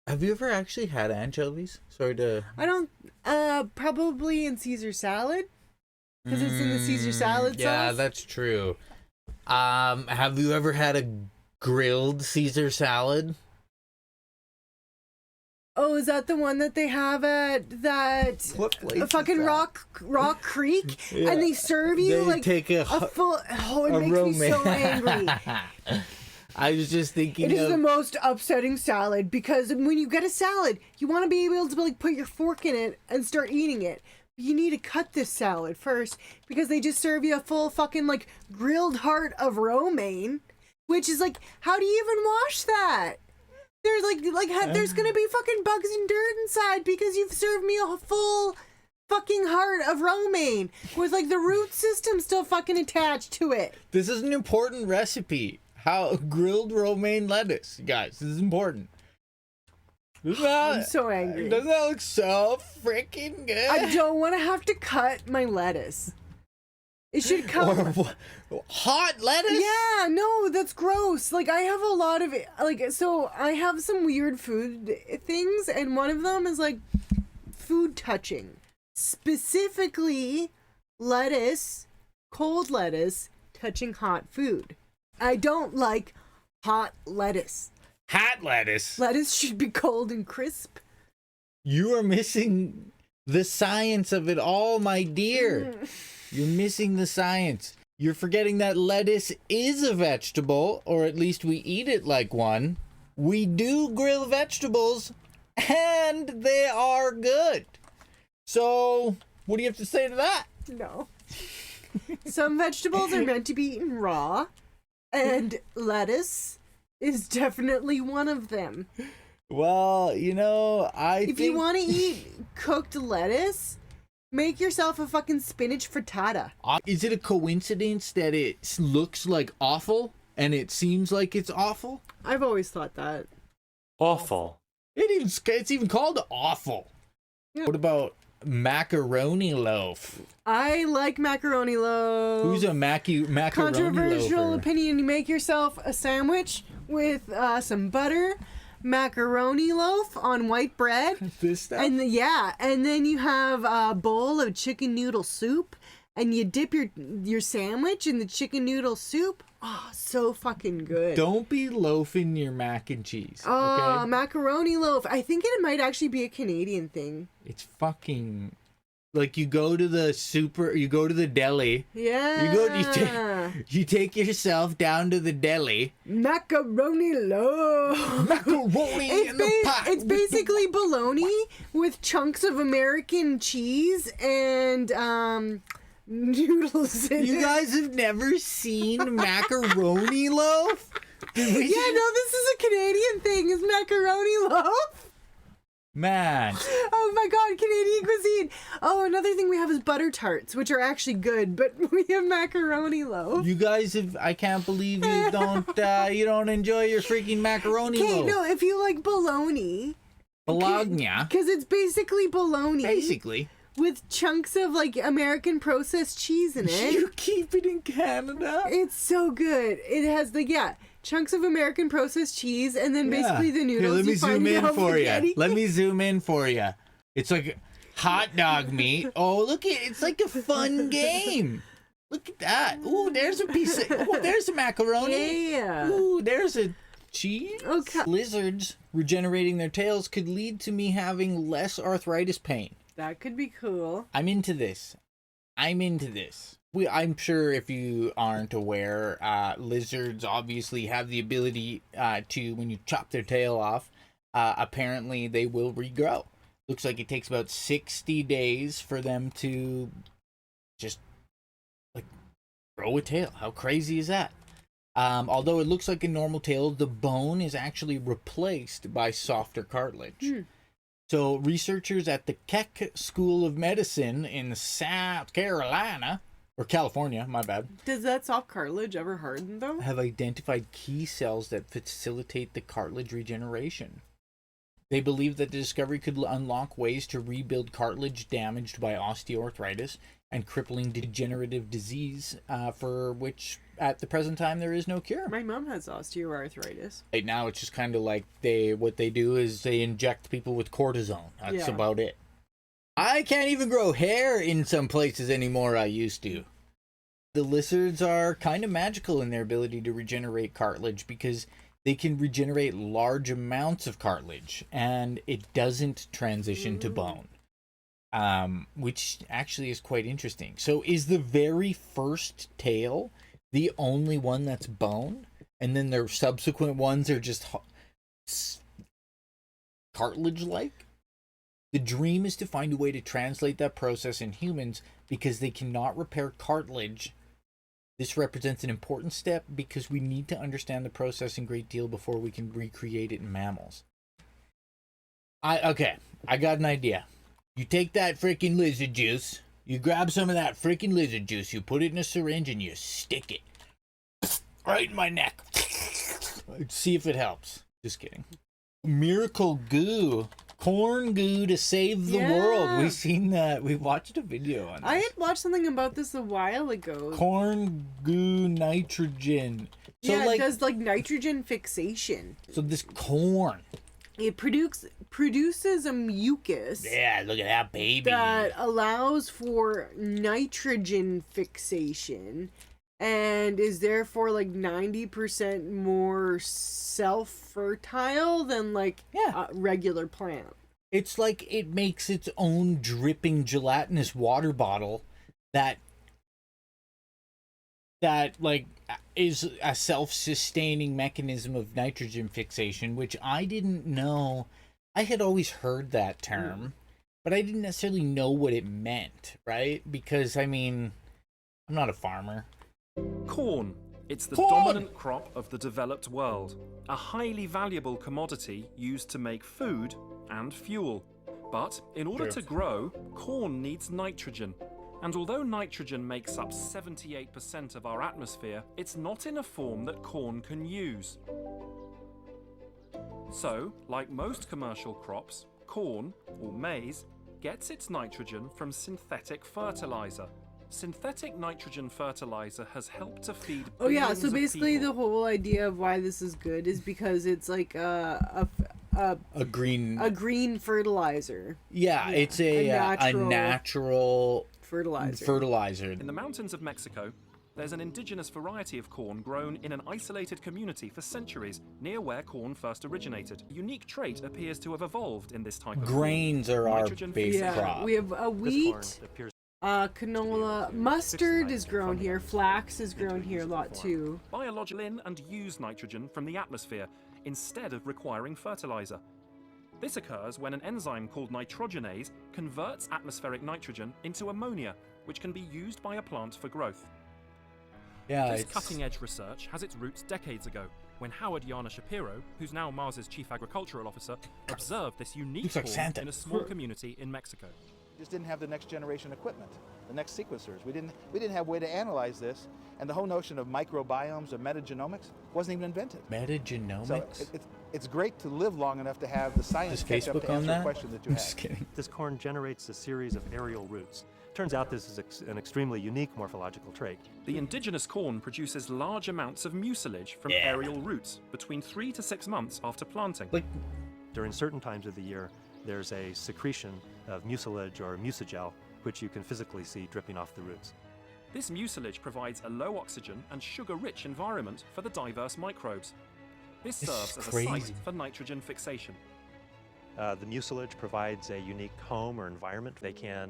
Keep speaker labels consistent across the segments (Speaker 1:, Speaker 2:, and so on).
Speaker 1: Have you ever actually had anchovies? Sorry to.
Speaker 2: I don't. Probably in Caesar salad, because it's in the Caesar salad sauce.
Speaker 1: Yeah, that's true. Have you ever had a grilled Caesar salad?
Speaker 2: Oh, is that the one that they have at that fucking Rock Creek?
Speaker 1: Yeah.
Speaker 2: And they serve you
Speaker 1: They
Speaker 2: like
Speaker 1: take a
Speaker 2: full. Oh, it makes me so angry.
Speaker 1: I was just thinking.
Speaker 2: It is the most upsetting salad, because when you get a salad, you want to be able to like put your fork in it and start eating it. You need to cut this salad first, because they just serve you a full fucking like grilled heart of romaine, which is like, how do you even wash that? There's there's gonna be fucking bugs and dirt inside because you've served me a full fucking heart of romaine with like the root system still fucking attached to it.
Speaker 1: This is an important recipe. How grilled romaine lettuce, guys. This is important.
Speaker 2: I'm so angry.
Speaker 1: Doesn't that look so freaking good?
Speaker 2: I don't want to have to cut my lettuce. It should come.
Speaker 1: Hot lettuce?
Speaker 2: Yeah, no, that's gross. Like, I have a lot of it. Like, so I have some weird food things, and one of them is like food touching. Specifically, lettuce, cold lettuce, touching hot food. I don't like hot lettuce.
Speaker 1: Hot lettuce?
Speaker 2: Lettuce should be cold and crisp.
Speaker 1: You are missing the science of it all, my dear. You're missing the science. You're forgetting that lettuce is a vegetable, or at least we eat it like one. We do grill vegetables, and they are good. So, what do you have to say to that?
Speaker 2: No. Some vegetables are meant to be eaten raw, and lettuce is definitely one of them.
Speaker 1: Well, you know,
Speaker 2: If you want to eat cooked lettuce, make yourself a fucking spinach frittata.
Speaker 1: Is it a coincidence that it looks like awful and it seems like it's awful?
Speaker 2: I've always thought that.
Speaker 3: Awful.
Speaker 1: It's even called awful.
Speaker 2: Yeah.
Speaker 1: What about macaroni loaf?
Speaker 2: I like macaroni loaf.
Speaker 1: Who's a macaroni
Speaker 2: Controversial
Speaker 1: loafer?
Speaker 2: opinion. You make yourself a sandwich with some butter, macaroni loaf on white bread,
Speaker 1: This stuff?
Speaker 2: and and then you have a bowl of chicken noodle soup, and you dip your sandwich in the chicken noodle soup. Oh, so fucking good.
Speaker 1: Don't be loafing your mac and cheese.
Speaker 2: Oh,
Speaker 1: Okay?
Speaker 2: macaroni loaf. I think it might actually be a Canadian thing.
Speaker 1: It's fucking like you go to the deli.
Speaker 2: Yeah.
Speaker 1: You take yourself down to the deli.
Speaker 2: Macaroni loaf.
Speaker 1: Macaroni in the pot.
Speaker 2: It's basically bologna with chunks of American cheese and noodles in it.
Speaker 1: You guys have never seen macaroni loaf?
Speaker 2: Yeah, no, this is a Canadian thing. Is macaroni loaf?
Speaker 1: Man.
Speaker 2: Oh my god, Canadian cuisine. Oh, another thing we have is butter tarts, which are actually good, but we have macaroni loaf.
Speaker 1: You guys have, I can't believe you don't enjoy your freaking macaroni
Speaker 2: Okay,
Speaker 1: loaf.
Speaker 2: no, if you like bologna.
Speaker 1: Bologna.
Speaker 2: Because it's basically bologna.
Speaker 1: Basically.
Speaker 2: With chunks of like American processed cheese in it.
Speaker 1: You keep it in Canada?
Speaker 2: It's so good. It has chunks of American processed cheese, and then basically the noodles.
Speaker 1: Here, let me
Speaker 2: you
Speaker 1: zoom
Speaker 2: find
Speaker 1: in
Speaker 2: out
Speaker 1: for you.
Speaker 2: spaghetti.
Speaker 1: Let me zoom in for you. It's like hot dog meat. Oh, look at it's like a fun game. Look at that. Ooh, there's a piece of. Oh, there's a macaroni.
Speaker 2: Yeah.
Speaker 1: Ooh, there's a cheese.
Speaker 2: Okay.
Speaker 1: Lizards regenerating their tails could lead to me having less arthritis pain.
Speaker 2: That could be cool.
Speaker 1: I'm into this. I'm sure if you aren't aware, lizards obviously have the ability to, when you chop their tail off, apparently they will regrow. Looks like it takes about 60 days for them to just, like, grow a tail. How crazy is that? Although it looks like a normal tail, the bone is actually replaced by softer cartilage. So researchers at the Keck School of Medicine in South Carolina, or California, my bad,
Speaker 2: Does that soft cartilage ever harden though?
Speaker 1: have identified key cells that facilitate the cartilage regeneration. They believe that the discovery could unlock ways to rebuild cartilage damaged by osteoarthritis and crippling degenerative disease, for which at the present time, there is no cure.
Speaker 2: My mom has osteoarthritis.
Speaker 1: Right now, it's just kind of like what they do is they inject people with cortisone. That's about it. I can't even grow hair in some places anymore. I used to. The lizards are kind of magical in their ability to regenerate cartilage because they can regenerate large amounts of cartilage and it doesn't transition to bone, which actually is quite interesting. So is the very first tail the only one that's bone, and then their subsequent ones are just cartilage-like? The dream is to find a way to translate that process in humans because they cannot repair cartilage. This represents an important step because we need to understand the process in great deal before we can recreate it in mammals. I got an idea. You take that freaking lizard juice, you grab some of that freaking lizard juice, you put it in a syringe and you stick it right in my neck. See if it helps. Just kidding. Miracle goo. Corn goo to save the world. We've seen that. We watched a video on this.
Speaker 2: I had watched something about this a while ago.
Speaker 1: Corn goo nitrogen. So
Speaker 2: it does like nitrogen fixation.
Speaker 1: So this corn.
Speaker 2: It produces a mucus.
Speaker 1: Yeah, look at that baby.
Speaker 2: That allows for nitrogen fixation and is therefore like 90% more self-fertile than like a regular plant.
Speaker 1: It's like it makes its own dripping gelatinous water bottle that like is a self-sustaining mechanism of nitrogen fixation, which I didn't know. I had always heard that term, but I didn't necessarily know what it meant, right? Because I mean, I'm not a farmer.
Speaker 3: Corn. It's the dominant crop of the developed world, a highly valuable commodity used to make food and fuel. But in order to grow, corn needs nitrogen. And although nitrogen makes up 78% of our atmosphere, it's not in a form that corn can use. So, like most commercial crops, corn, or maize, gets its nitrogen from synthetic fertilizer. Synthetic nitrogen fertilizer has helped to feed billions
Speaker 2: so basically
Speaker 3: of people.
Speaker 2: the whole idea of why this is good is because it's like a green fertilizer.
Speaker 1: Yeah, it's a natural fertilizer.
Speaker 3: In the mountains of Mexico, there's an indigenous variety of corn grown in an isolated community for centuries near where corn first originated. A unique trait appears to have evolved in this type of
Speaker 1: grains
Speaker 3: corn.
Speaker 1: are our base crop.
Speaker 2: We have a wheat, canola, mustard is grown here, flax is grown here a lot too.
Speaker 3: Biological in and use nitrogen from the atmosphere instead of requiring fertilizer. This occurs when an enzyme called nitrogenase converts atmospheric nitrogen into ammonia, which can be used by a plant for growth. This cutting-edge research has its roots decades ago, when Howard Yana Shapiro, who's now Mars's chief agricultural officer, observed this unique corn in a small community in Mexico.
Speaker 4: Just didn't have the next generation equipment, the next sequencers. We didn't have a way to analyze this, and the whole notion of microbiomes or metagenomics wasn't even invented.
Speaker 1: Metagenomics?
Speaker 4: So it's great to live long enough to have the science catch up to answer the question that you have.
Speaker 1: Just kidding.
Speaker 5: This corn generates a series of aerial roots. Turns out this is an extremely unique morphological trait.
Speaker 3: The indigenous corn produces large amounts of mucilage from aerial roots between 3 to 6 months after planting.
Speaker 5: During certain times of the year, there's a secretion of mucilage or mucigel, which you can physically see dripping off the roots.
Speaker 3: This mucilage provides a low oxygen and sugar-rich environment for the diverse microbes. This serves as a site for nitrogen fixation.
Speaker 5: The mucilage provides a unique home or environment. They can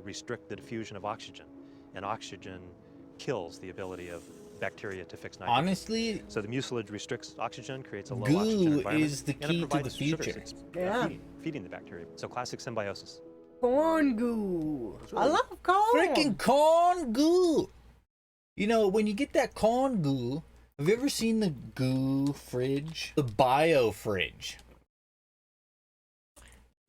Speaker 5: restrict the diffusion of oxygen, and oxygen kills the ability of bacteria to fix nitrogen.
Speaker 1: Honestly,
Speaker 5: so the mucilage restricts oxygen, creates a low
Speaker 1: goo
Speaker 5: oxygen environment,
Speaker 1: is the
Speaker 5: and
Speaker 1: key
Speaker 5: it
Speaker 1: to the
Speaker 5: provides
Speaker 1: future.
Speaker 5: sugars. It's feeding the bacteria. So classic symbiosis.
Speaker 2: Corn goo. I love corn.
Speaker 1: Freaking corn goo. You know, when you get that corn goo, have you ever seen the goo fridge? The bio fridge.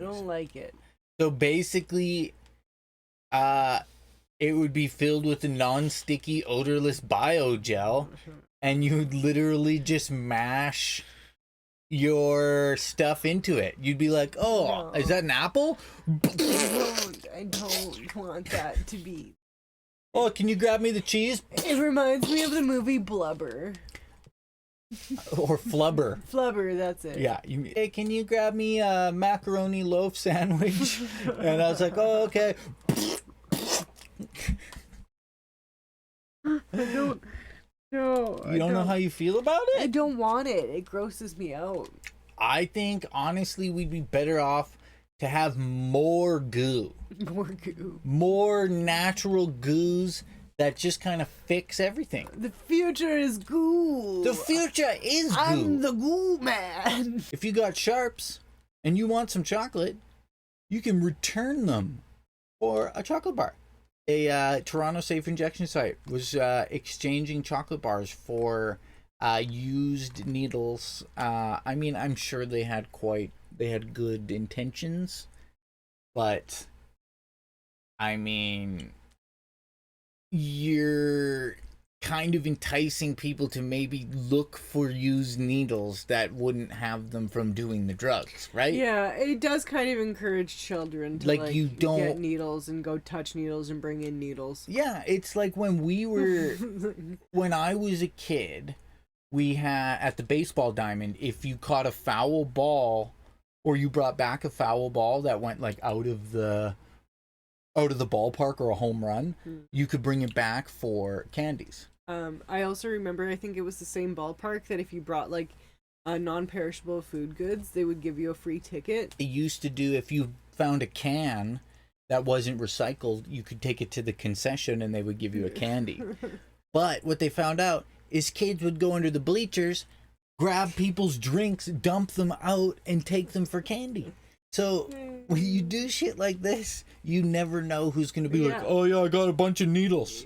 Speaker 2: I don't like it.
Speaker 1: So basically, it would be filled with a non-sticky, odorless biogel, and you would literally just mash your stuff into it. You'd be like, oh, is that an apple?
Speaker 2: I don't want that to be.
Speaker 1: Oh, can you grab me the cheese?
Speaker 2: It reminds me of the movie Blubber.
Speaker 1: Or flubber.
Speaker 2: Flubber, that's it.
Speaker 1: Yeah. Hey, can you grab me a macaroni loaf sandwich? And I was like, oh, okay.
Speaker 2: I don't. No.
Speaker 1: You don't know how you feel about
Speaker 2: I
Speaker 1: it?
Speaker 2: don't want it. It grosses me out.
Speaker 1: I think, honestly, we'd be better off to have more goo.
Speaker 2: More goo.
Speaker 1: More natural goos that just kind of fix everything.
Speaker 2: The future is goo.
Speaker 1: The future is goo.
Speaker 2: I'm the goo man.
Speaker 1: If you got sharps and you want some chocolate, you can return them for a chocolate bar. A Toronto Safe Injection site was exchanging chocolate bars for used needles. I mean, I'm sure they had good intentions, but I mean, you're kind of enticing people to maybe look for used needles that wouldn't have them from doing the drugs, right?
Speaker 2: Yeah, it does kind of encourage children to
Speaker 1: Like, you don't-
Speaker 2: get needles and go touch needles and bring in needles.
Speaker 1: Yeah, it's like when I was a kid, we had at the baseball diamond, if you caught a foul ball or you brought back a foul ball that went like out of the ballpark or a home run, you could bring it back for candies.
Speaker 2: I also remember, I think it was the same ballpark, that if you brought like non-perishable food goods, they would give you a free ticket.
Speaker 1: It used to do, if you found a can that wasn't recycled, you could take it to the concession and they would give you a candy. But what they found out is kids would go under the bleachers, grab people's drinks, dump them out, and take them for candy. So when you do shit like this, you never know who's going to be like, oh yeah, I got a bunch of needles.